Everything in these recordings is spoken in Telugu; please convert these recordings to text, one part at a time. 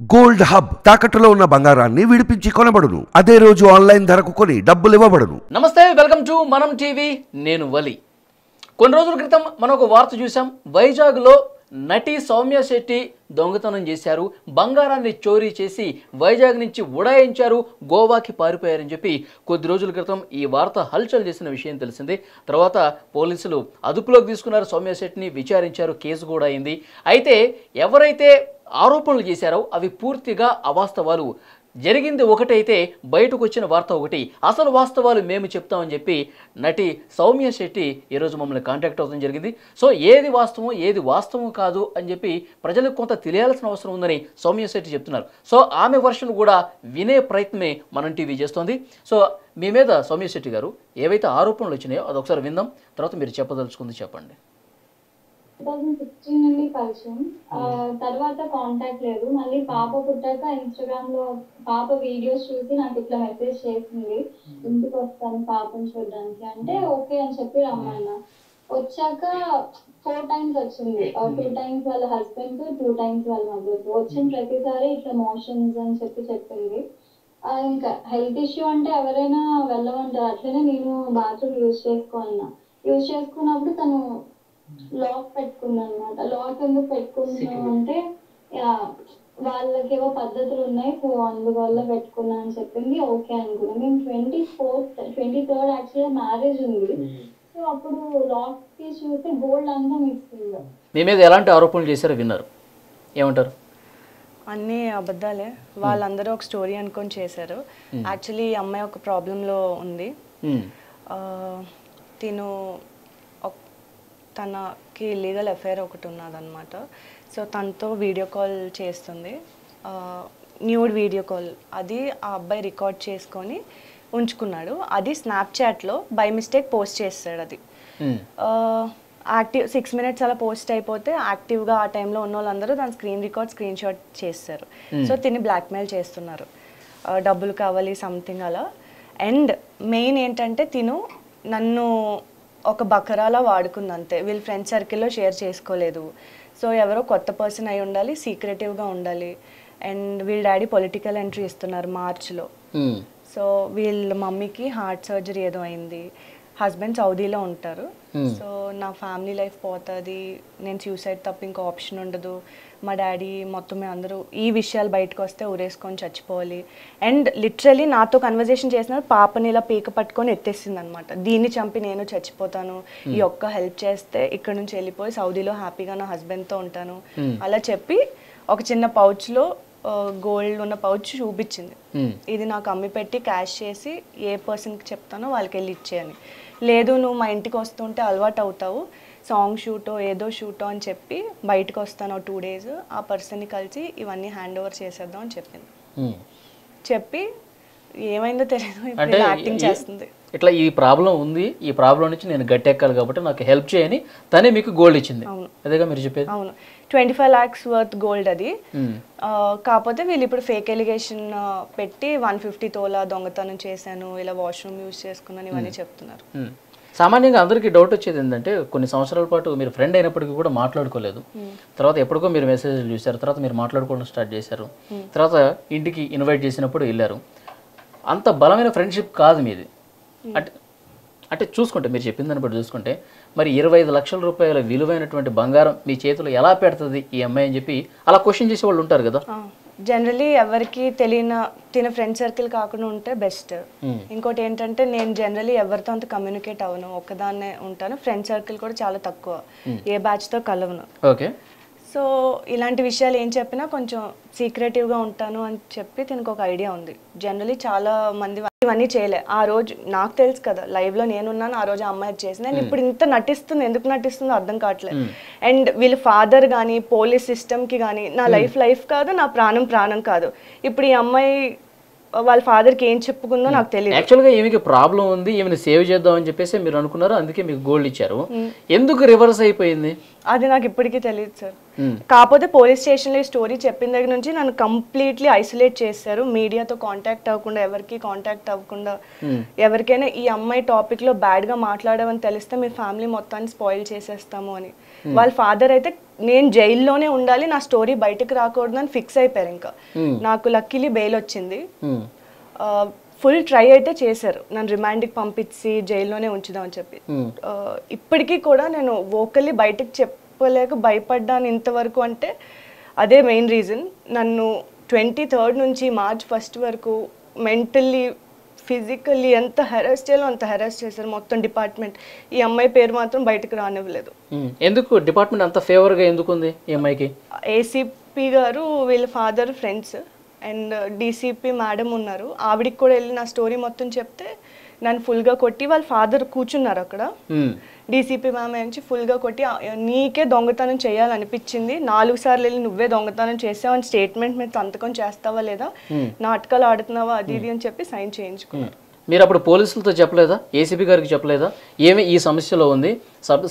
గోల్డ్ హబ్ తాకట్టులో ఉన్న బంగారాన్ని విడిపించి కొనబడును. అదే రోజు ఆన్లైన్ ధరకు కొని డబ్బులు ఇవ్వబడును. నమస్తే, వెల్కమ్ టు మనం టీవీ. నేను వలి. కొన్ని రోజుల క్రితం మనం ఒక వార్త చూసాం. వైజాగ్లో నటి సౌమ్య శెట్టి దొంగతనం చేశారు, బంగారాన్ని చోరీ చేసి వైజాగ్ నుంచి ఉడాయించారు, గోవాకి పారిపోయారని చెప్పి కొద్ది రోజుల క్రితం ఈ వార్త హల్చల్ చేసిన విషయం తెలిసింది. తర్వాత పోలీసులు అదుపులోకి తీసుకున్నారు, సౌమ్య శెట్టిని విచారించారు, కేసు కూడా అయింది. అయితే ఎవరైతే ఆరోపణలు చేశారో అవి పూర్తిగా అవాస్తవాలు. జరిగింది ఒకటైతే బయటకు వచ్చిన వార్త ఒకటి. అసలు వాస్తవాలు మేము చెప్తామని చెప్పి నటి సౌమ్య శెట్టి ఈరోజు మమ్మల్ని కాంటాక్ట్ అవ్వడం జరిగింది. సో ఏది వాస్తవం ఏది వాస్తవం కాదు అని చెప్పి ప్రజలకు కొంత తెలియాల్సిన అవసరం ఉందని సౌమ్య శెట్టి చెప్తున్నారు. సో ఆమె వర్షన్ కూడా వినే ప్రయత్నమే మనం టీవీ చేస్తోంది. సో మీ మీద సౌమ్య శెట్టి గారు ఏవైతే ఆరోపణలు వచ్చినాయో అదొకసారి విందాం, తర్వాత మీరు చెప్పదలుచుకుంది చెప్పండి. 2016 నుండి పరిచయం, తర్వాత కాంటాక్ట్ లేదు. మళ్ళీ పాప పుట్టాక ఇన్స్టాగ్రామ్ లో పాప వీడియోస్ చూసి నాకు ఇట్లా మెసేజ్ చేసింది, ఇంటికి వస్తాను పాపను చూడడానికి అంటే ఓకే అని చెప్పి రమ్మన్నా. వచ్చాక 4 times వచ్చింది. 2 times వాళ్ళ హస్బెండ్, 2 times వాళ్ళ మదర్. వచ్చిన ప్రతిసారి ఇట్లా మోషన్స్ అని చెప్పింది. ఇంకా హెల్త్ ఇష్యూ అంటే ఎవరైనా వెళ్ళమంటారు. అట్లనే నేను బాత్రూమ్ యూజ్ చేసుకున్నప్పుడు తను లాక్ పెట్టుకున్నాను అనమాట. లాక్ ఎందుకు పెట్టుకున్నాను అంటే వాళ్ళకి ఏవో పద్ధతులు ఉన్నాయి, సో అందువల్ల పెట్టుకున్నా అని చెప్పింది. ఓకే అనుకున్నాను. మేము 23rd యాక్చువల్గా మ్యారేజ్ ఉంది. సో అప్పుడు లాక్ తీసి చూస్తే గోల్డ్ అంతా మిక్స్ ఉంది. మీ మీద ఎలాంటి ఆరోపణలు చేశారో విన్నారు, ఏమంటారు? అన్నీ అబద్ధాలే. వాళ్ళందరూ ఒక స్టోరీ అనుకొని చేశారు. యాక్చువల్లీ ఈ అమ్మాయి ఒక ప్రాబ్లంలో ఉంది. తనకి ఇల్లీగల్ అఫైర్ ఒకటి ఉన్నదన్నమాట. సో తనతో వీడియో కాల్ చేస్తుంది, న్యూడ్ వీడియో కాల్. అది ఆ అబ్బాయి రికార్డ్ చేసుకొని ఉంచుకున్నాడు. అది స్నాప్చాట్లో బై మిస్టేక్ పోస్ట్ చేస్తాడు. అది యాక్టివ్ 6 minutes అలా పోస్ట్ అయిపోతే యాక్టివ్గా ఆ టైంలో ఉన్న వాళ్ళందరూ దాని స్క్రీన్ షాట్ చేస్తారు. సో తిని బ్లాక్మెయిల్ చేస్తున్నారు, డబ్బులు కావాలి సంథింగ్ అలా. అండ్ మెయిన్ ఏంటంటే తిను నన్ను ఒక బకరాలా వాడుకుంది అంతే. వీళ్ళ ఫ్రెండ్ సర్కిల్లో షేర్ చేసుకోలేదు. సో ఎవరో కొత్త పర్సన్ అయి ఉండాలి, సీక్రెటివ్గా ఉండాలి. అండ్ వీళ్ళ డాడీ పొలిటికల్ ఎంట్రీ ఇస్తున్నారు మార్చ్లో. సో వీళ్ళ మమ్మీకి హార్ట్ సర్జరీ ఏదో అయింది. హస్బెండ్ సౌదీలో ఉంటారు. సో నా ఫ్యామిలీ లైఫ్ పోతుంది, నేను సూసైడ్ తప్ప ఇంకో ఆప్షన్ ఉండదు. మా డాడీ మొత్తం అందరూ ఈ విషయాలు బయటకు వస్తే ఉరేసుకొని చచ్చిపోవాలి. అండ్ లిటరలీ నాతో కన్వర్జేషన్ చేసినప్పుడు పాపని ఇలా పీక పట్టుకొని ఎత్తేసింది అనమాట. దీన్ని చంపి నేను చచ్చిపోతాను, ఈ ఒక్క హెల్ప్ చేస్తే ఇక్కడ నుంచి వెళ్ళిపోయి సౌదీలో హ్యాపీగా నా హస్బెండ్తో ఉంటాను అలా చెప్పి ఒక చిన్న పౌచ్లో గోల్డ్ ఉన్న పౌచ్ చూపించింది. ఇది నాకు అమ్మి పెట్టి క్యాష్ చేసి ఏ పర్సన్కి చెప్తానో వాళ్ళకి వెళ్ళి ఇచ్చేయని. లేదు నువ్వు మా ఇంటికి వస్తుంటే అలవాటు అవుతావు, సాంగ్ షూటో ఏదో షూటో అని చెప్పి బయటకు వస్తాను 2 days, ఆ పర్సన్ని కలిసి ఇవన్నీ హ్యాండ్ ఓవర్ చేసేద్దాం అని చెప్పింది. చెప్పి ఏమైందో తెలియదు, ఇప్పుడు యాక్టింగ్ చేస్తుంది. ఇట్లా ఈ ప్రాబ్లం ఉంది, ఈ ప్రాబ్లం నుంచి నేను గట్టెక్కాలి కాబట్టి నాకు హెల్ప్ చేయని తనే మీకు గోల్డ్ ఇచ్చింది. అదేగా మీరు చెప్పేది? అవును, 25 lakhs వర్త్ గోల్డ్ అది. కాకపోతే వీళ్ళు ఇప్పుడు ఫేక్ ఎలిగేషన్ పెట్టి 150 తోలా దొంగతనం చేశాను, ఇలా వాష్రూమ్ యూజ్ చేసుకున్నాను ఇవన్నీ చెప్తున్నారు. సామాన్యంగా అందరికీ డౌట్ వచ్చేది ఏంటంటే కొన్ని సంవత్సరాల పాటు మీరు ఫ్రెండ్ అయినప్పటికీ కూడా మాట్లాడుకోలేదు. తర్వాత ఎప్పటికో మీరు మెసేజ్లు చూశారు, తర్వాత మీరు మాట్లాడుకోవడం స్టార్ట్ చేశారు, తర్వాత ఇంటికి ఇన్వైట్ చేసినప్పుడు వెళ్ళారు. అంత బలమైన ఫ్రెండ్షిప్ కాదు మీది. అంటే చూసుకుంటే మీరు చెప్పిన దాన్ని బట్టి చూసుకుంటే మరి 25 లక్షల రూపాయల విలువైనటువంటి బంగారం మీ చేతిలో ఎలా పెడుతుంది ఈ అమ్మాయి అని చెప్పి అలా క్వశ్చన్ చేసే వాళ్ళు ఉంటారు కదా. జనరలీ ఎవరికి తిన ఫ్రెండ్ సర్కిల్ కాకుండా ఉంటే బెస్ట్. ఇంకోటి ఏంటంటే నేను జనరలీ ఎవరితో అంత కమ్యూనికేట్ అవ్వను, ఒక్కదాన్నే ఉంటాను. ఫ్రెండ్ సర్కిల్ కూడా చాలా తక్కువ, ఏ బ్యాచ్తో కలవను. ఓకే. సో ఇలాంటి విషయాలు ఏం చెప్పినా కొంచెం సీక్రెటివ్గా ఉంటాను అని చెప్పి దీనికి ఒక ఐడియా ఉంది. జనరలీ చాలా మంది ఇవన్నీ చేయలే. ఆ రోజు నాకు తెలుసు కదా, లైవ్లో నేనున్నాను, ఆ రోజు అమ్మాయి చేసింది. అండ్ ఇప్పుడు ఇంత నటిస్తుంది, ఎందుకు నటిస్తుందో అర్థం కావట్లేదు. అండ్ వీళ్ళ ఫాదర్ కానీ పోలీస్ సిస్టమ్కి కానీ నా లైఫ్ కాదు, నా ప్రాణం కాదు. ఇప్పుడు ఈ అమ్మాయి వాళ్ళ ఫాదర్కి ఏం చెప్పుకుందో నాకు తెలియదు. యాక్చువల్గా ఈమెకి ప్రాబ్లం ఉంది, ఈమెను సేవ్ చేద్దాం అని చెప్పేసి మీరు అనుకున్నారు, అందుకే మీకు గోల్డ్ ఇచ్చారు. ఎందుకు రివర్స్ అయిపోయింది అది నాకు ఇప్పటికీ తెలియదు సార్. కాకపోతే పోలీస్ స్టేషన్లో ఈ స్టోరీ చెప్పిన దగ్గర నుంచి నన్ను కంప్లీట్లీ ఐసోలేట్ చేశారు. మీడియాతో కాంటాక్ట్ అవ్వకుండా, ఎవరికి కాంటాక్ట్ అవ్వకుండా. ఎవరికైనా ఈ అమ్మాయి టాపిక్లో బ్యాడ్గా మాట్లాడమని తెలిస్తే మీ ఫ్యామిలీ మొత్తాన్ని స్పాయిల్ చేసేస్తాము అని. వాళ్ళ ఫాదర్ అయితే నేను జైల్లోనే ఉండాలి, నా స్టోరీ బయటకు రాకూడదు అని ఫిక్స్ అయిపోయారు. ఇంకా నాకు లక్కీలీ బెయిల్ వచ్చింది. ఫుల్ ట్రై అయితే చేశారు నన్ను రిమాండ్కి పంపించి జైల్లోనే ఉంచుదామని చెప్పి. ఇప్పటికీ కూడా నేను వోకల్లీ బయటకు చెప్పలేక భయపడ్డాను ఇంతవరకు. అంటే అదే మెయిన్ రీజన్. నన్ను 23rd నుంచి March 1 వరకు మెంటల్లీ ఫిజికల్లీ ఎంత హెరాస్ చేయాలో అంత హెరాస్ చేశారు మొత్తం డిపార్ట్మెంట్. ఈ అమ్మాయి పేరు మాత్రం బయటకు రానివ్వలేదు. ఎందుకు డిపార్ట్మెంట్ అంత ఫేవర్గా ఎందుకు ఉంది ఈ అమ్మాయికి? ఏసీపీ గారు వీళ్ళ father friends and DCP madam ఉన్నారు. ఆవిడికి కూడా వెళ్ళి నా స్టోరీ మొత్తం చెప్తే నన్ను ఫుల్గా కొట్టి, వాళ్ళ ఫాదర్ కూర్చున్నారు అక్కడ. డీసీపీ మ్యామ్ నుంచి ఫుల్గా కొట్టి నీకే దొంగతనం చేయాలనిపించింది, 4 సార్లు వెళ్ళి నువ్వే దొంగతనం చేసావని స్టేట్మెంట్ మీద సంతకం చేస్తావా లేదా, నాటకాలు ఆడుతున్నావా అది ఇది అని చెప్పి సైన్ చేయించుకున్నారు. మీరు అప్పుడు పోలీసులతో చెప్పలేదా? ఏసీపీ గారికి చెప్పలేదా? ఏమి ఈ సమస్యలో ఉంది,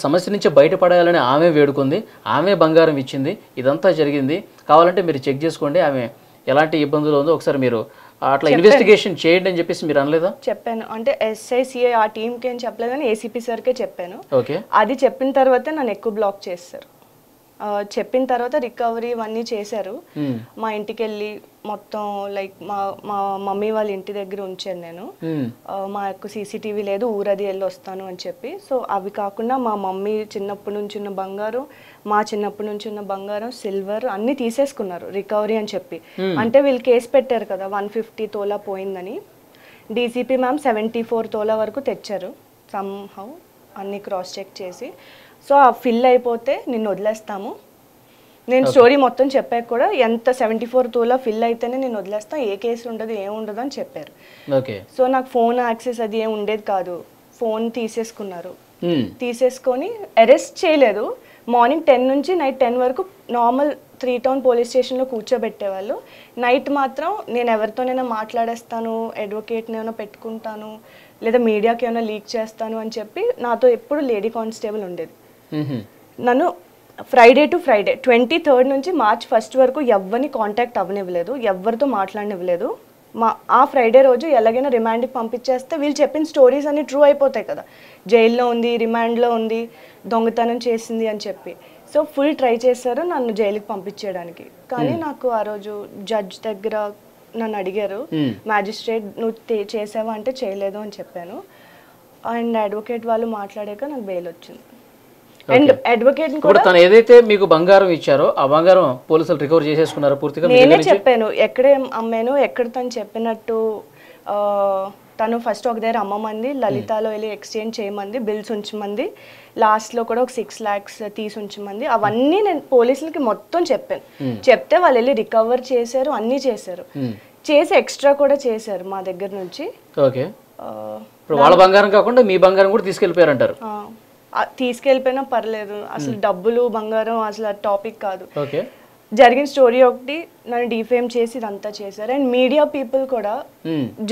సమస్య నుంచి బయటపడాలని ఆమె వేడుకుంది, ఆమె బంగారం ఇచ్చింది, ఇదంతా జరిగింది, కావాలంటే మీరు చెక్ చేసుకోండి, ఆమె ఎలాంటి ఇబ్బందులు ఉందో ఒకసారి మీరు అట్లా ఇన్వెస్టిగేషన్ చేయండి అని చెప్పేసి మీరు అనలేదా? చెప్పాను. అంటే SICI ఆ టీంకి ఏం చెప్పలేదు కానీ ఏసీపీ సార్కే చెప్పాను. ఓకే. అది చెప్పిన తర్వాతే నన్ను ఎక్కువ బ్లాక్ చేస్తారు. చెప్పిన తర్వాత రికవరీ ఇవన్నీ చేశారు. మా ఇంటికి వెళ్ళి మొత్తం లైక్ మా మమ్మీ వాళ్ళ ఇంటి దగ్గర ఉంచాను నేను. మా యొక్క CCTV లేదు, ఊరది వెళ్ళి వస్తాను అని చెప్పి. సో అవి కాకుండా మా మమ్మీ చిన్నప్పటి నుంచి ఉన్న బంగారం, మా చిన్నప్పటి నుంచి ఉన్న బంగారం, సిల్వర్ అన్నీ తీసేసుకున్నారు రికవరీ అని చెప్పి. అంటే వీళ్ళు కేసు పెట్టారు కదా 150 తోలా పోయిందని. డీసీపీ మ్యామ్ 74 తోలా వరకు తెచ్చారు సమ్హౌ అన్నీ క్రాస్ చెక్ చేసి. సో ఆ ఫిల్ అయిపోతే నిన్ను వదిలేస్తాము, నేను స్టోరీ మొత్తం చెప్పాక కూడా ఎంత 74 తోలా ఫిల్ అయితేనే నేను వదిలేస్తాను, ఏ కేసు ఉండదు ఏముండదు అని చెప్పారు. సో నాకు ఫోన్ యాక్సెస్ అది ఏం ఉండేది కాదు, ఫోన్ తీసేసుకున్నారు. తీసేసుకొని అరెస్ట్ చేయలేదు. మార్నింగ్ 10 నుంచి నైట్ 10 వరకు నార్మల్ 3 టౌన్ పోలీస్ స్టేషన్లో కూర్చోబెట్టేవాళ్ళు. నైట్ మాత్రం నేను ఎవరితోనైనా మాట్లాడేస్తాను, అడ్వకేట్ని ఏమైనా పెట్టుకుంటాను, లేదా మీడియాకి ఏమైనా లీక్ చేస్తాను అని చెప్పి నాతో ఎప్పుడు లేడీ కానిస్టేబుల్ ఉండేది. నన్ను ఫ్రైడే టు ఫ్రైడే 23rd నుంచి March 1 వరకు ఎవరిని కాంటాక్ట్ అవ్వనివ్వలేదు, ఎవరితో మాట్లాడనివ్వలేదు. ఆ ఫ్రైడే రోజు ఎలాగైనా రిమాండ్కి పంపించేస్తే వీళ్ళు చెప్పిన స్టోరీస్ అన్ని ట్రూ అయిపోతాయి కదా, జైల్లో ఉంది, రిమాండ్లో ఉంది, దొంగతనం చేసింది అని చెప్పి. సో ఫుల్ ట్రై చేశారు నన్ను జైలుకి పంపించేయడానికి. కానీ నాకు ఆ రోజు జడ్జ్ దగ్గర నన్ను అడిగారు, మ్యాజిస్ట్రేట్ నువ్వు చేసావా అంటే చేయలేదు అని చెప్పాను. అండ్ అడ్వకేట్ వాళ్ళు మాట్లాడాక నాకు బెయిల్ వచ్చింది. అండ్ అడ్వకేట్ కూడా తను ఏదైతే మీకు బంగారం ఇచ్చారో ఆ బంగారం పోలీసులు రికవర్ చేసేసుకున్నారు పూర్తిగా. నేనే చెప్పాను ఎక్కడే అమ్మాను, ఎక్కడ తను చెప్పినట్టు తను ఫస్ట్ ఒక దగ్గర అమ్మమంది, లలితాలో వెళ్ళి ఎక్స్చేంజ్ చేయమంది, బిల్స్ ఉంచమంది, లాస్ట్లో కూడా ఒక 6 lakhs తీసి ఉంచమంది. అవన్నీ నేను పోలీసులకి మొత్తం చెప్పాను. చెప్తే వాళ్ళు వెళ్ళి రికవర్ చేశారు, అన్నీ చేశారు, చేసి ఎక్స్ట్రా కూడా చేశారు మా దగ్గర నుంచి. ఓకే. వాళ్ళ బంగారం కాకుండా మీ బంగారం కూడా తీసుకెళ్ళిపోయారంటారు? తీసుకెళ్ళిపోయినా పర్లేదు, అసలు డబ్బులు బంగారం అసలు టాపిక్ కాదు. ఓకే. జరిగిన స్టోరీ ఒకటి, నన్ను డిఫేమ్ చేసి ఇదంతా చేశారు. అండ్ మీడియా పీపుల్ కూడా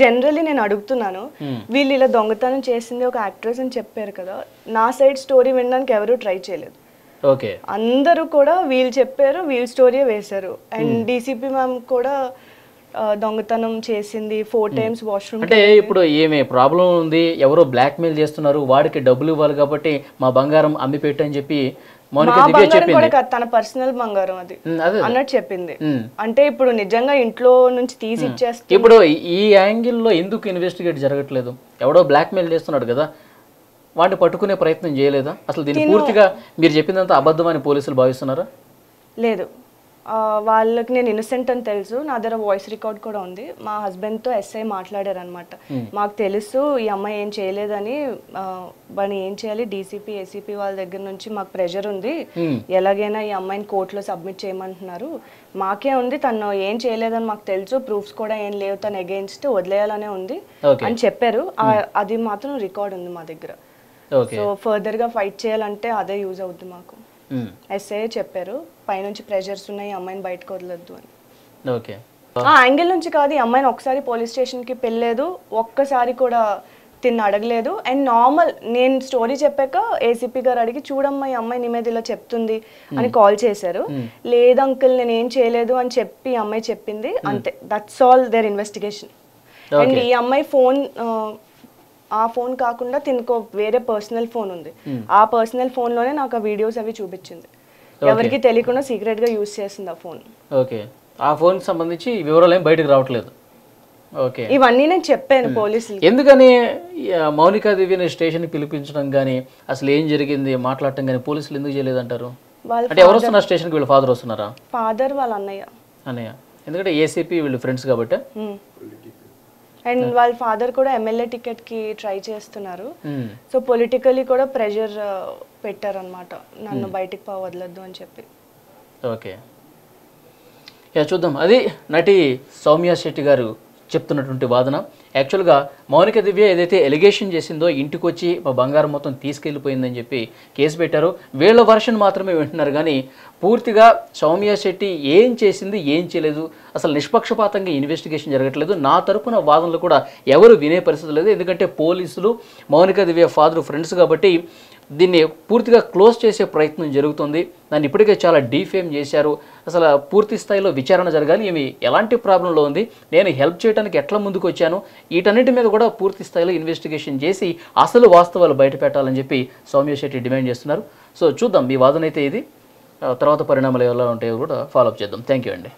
జనరల్లీ నేను అడుగుతున్నాను, వీళ్ళు ఇలా దొంగతనం చేసింది ఒక యాక్ట్రెస్ అని చెప్పారు కదా, నా సైడ్ స్టోరీ వినడానికి ఎవరు ట్రై చేయలేదు. ఓకే. అందరూ కూడా వీళ్ళు చెప్పారు, వీళ్ళ స్టోరీయే వేశారు. అండ్ డీసీపీ మ్యామ్ కూడా దొంగతనం చేసింది 4 times వాష్రూమ్. అంటే ఇప్పుడు ఏమే ప్రాబ్లం ఉంది, ఎవరో బ్లాక్ మెయిల్ చేస్తున్నారు, వాడికి డబ్బులు ఇవ్వాలి కాబట్టి మా బంగారం అమ్మి పెట్టని చెప్పి తన పర్సనల్ బంగారం అది అన్నట్టు చెప్పింది. అంటే ఇప్పుడు నిజంగా ఇంట్లో నుంచి తీసి ఇచ్చేస్తే ఇప్పుడు ఈ యాంగిల్లో ఎందుకు ఇన్వెస్టిగేట్ జరగట్లేదు? ఎవడో బ్లాక్ మెయిల్ చేస్తున్నాడు కదా, వాటిని పట్టుకునే ప్రయత్నం చేయలేదా? అసలు దీన్ని పూర్తిగా మీరు చెప్పిందంతా అబద్ధం అని పోలీసులు భావిస్తున్నారా? లేదు, వాళ్ళకి నేను ఇన్నోసెంట్ అని తెలుసు. నా దగ్గర వాయిస్ రికార్డ్ కూడా ఉంది. మా హస్బెండ్తో SI మాట్లాడారు అనమాట, మాకు తెలుసు ఈ అమ్మాయి ఏం చేయలేదని, వాడిని ఏం చేయాలి, డీసీపీ ACP వాళ్ళ దగ్గర నుంచి మాకు ప్రెషర్ ఉంది, ఎలాగైనా ఈ అమ్మాయిని కోర్టులో సబ్మిట్ చేయమంటున్నారు, మాకే ఉంది, తను ఏం చేయలేదని మాకు తెలుసు, ప్రూఫ్స్ కూడా ఏం లేవు తను అగెయిన్స్ట్, వదిలేయాలనే ఉంది అని చెప్పారు. అది మాత్రం రికార్డ్ ఉంది మా దగ్గర. సో ఫర్దర్గా ఫైట్ చేయాలంటే అదే యూజ్ అవుతుంది మాకు. SI చెప్పారు పైనుంచి ప్రెషర్స్ ఉన్నాయి, అమ్మాయిని బయటకు వదలొద్దు అని. ఓకే. ఆ యాంగిల్ నుంచి కాదు, ఈ అమ్మాయిని ఒకసారి పోలీస్ స్టేషన్కి వెళ్ళలేదు, ఒక్కసారి కూడా తిన్న అడగలేదు. అండ్ నార్మల్ నేను స్టోరీ చెప్పాక ACP గారు అడిగి, చూడమ్మా ఈ అమ్మాయి నీ మీద ఇలా చెప్తుంది అని కాల్ చేశారు. లేదు అంకుల్ నేను ఏం చేయలేదు అని చెప్పి ఈ అమ్మాయి చెప్పింది, అంతే. That's all their investigation. And ఈ అమ్మాయి ఫోన్, ఆ ఫోన్ కాకుండా తినకో వేరే పర్సనల్ ఫోన్ ఉంది, ఆ పర్సనల్ ఫోన్లోనే నాకు ఆ వీడియోస్ అవి చూపించింది. ఎవరికి తెలియకుండా సీక్రెట్గా యూజ్ చేస్తుంది ఆ ఫోన్. ఓకే, ఆ ఫోన్కి సంబంధించి వివరాలు ఏం బయటకు రావట్లేదు. ఓకే, ఇవన్నీ నేను చెప్పాను పోలీసులు. ఎందుకని మౌనికా దేవిని స్టేషన్కి పిలిపించడం కానీ అసలు ఏం జరిగింది మాట్లాడటం కానీ పోలీసులు ఎందుకు చేయలేదంటారు? అంటే ఎవరు వస్తున్నారు స్టేషన్కి? వీళ్ళ ఫాదర్ వస్తున్నారా? ఫాదర్ వాళ్ళ అన్నయ్య. ఎందుకంటే ఏసీపీ వీళ్ళు ఫ్రెండ్స్ కాబట్టి. అండ్ వాళ్ళ ఫాదర్ కూడా ఎమ్మెల్యే టికెట్కి ట్రై చేస్తున్నారు. సో పొలిటికలీ కూడా ప్రెషర్ పెట్టారనమాట, నన్ను బయటికి వదలొద్దు అని చెప్పి. ఓకే, చూద్దాం. అది నటి సౌమ్య శెట్టి గారు చెప్తున్నటువంటి వాదన. యాక్చువల్గా మౌనిక దివ్య ఏదైతే ఎలిగేషన్ చేసిందో ఇంటికి వచ్చి మా బంగారం మొత్తం తీసుకెళ్ళిపోయిందని చెప్పి కేసు పెట్టారు. వీళ్ళ వర్షన్ మాత్రమే వింటున్నారు కానీ పూర్తిగా సౌమ్య శెట్టి ఏం చేసింది ఏం చేయలేదు, అసలు నిష్పక్షపాతంగా ఇన్వెస్టిగేషన్ జరగట్లేదు. నా తరపున వాదనలు కూడా ఎవరు వినే పరిస్థితి లేదు. ఎందుకంటే పోలీసులు మౌనిక దివ్య ఫాదర్ ఫ్రెండ్స్ కాబట్టి దీన్ని పూర్తిగా క్లోజ్ చేసే ప్రయత్నం జరుగుతుంది. దాన్ని ఇప్పటికే చాలా డీఫేమ్ చేశారు. అసలు పూర్తి స్థాయిలో విచారణ జరగాలి, ఏమి ఎలాంటి ప్రాబ్లంలో ఉంది, నేను హెల్ప్ చేయడానికి ఎట్లా ముందుకు వచ్చాను, వీటన్నిటి మీద కూడా పూర్తి స్థాయిలో ఇన్వెస్టిగేషన్ చేసి అసలు వాస్తవాలు బయట పెట్టాలని చెప్పి సౌమ్య శెట్టి డిమాండ్ చేస్తున్నారు. సో చూద్దాం, మీ వాదన అయితే ఇది. తర్వాత పరిణామాలు ఎలా ఉంటాయో కూడా ఫాలోఅప్ చేద్దాం. థ్యాంక్ యూ అండి.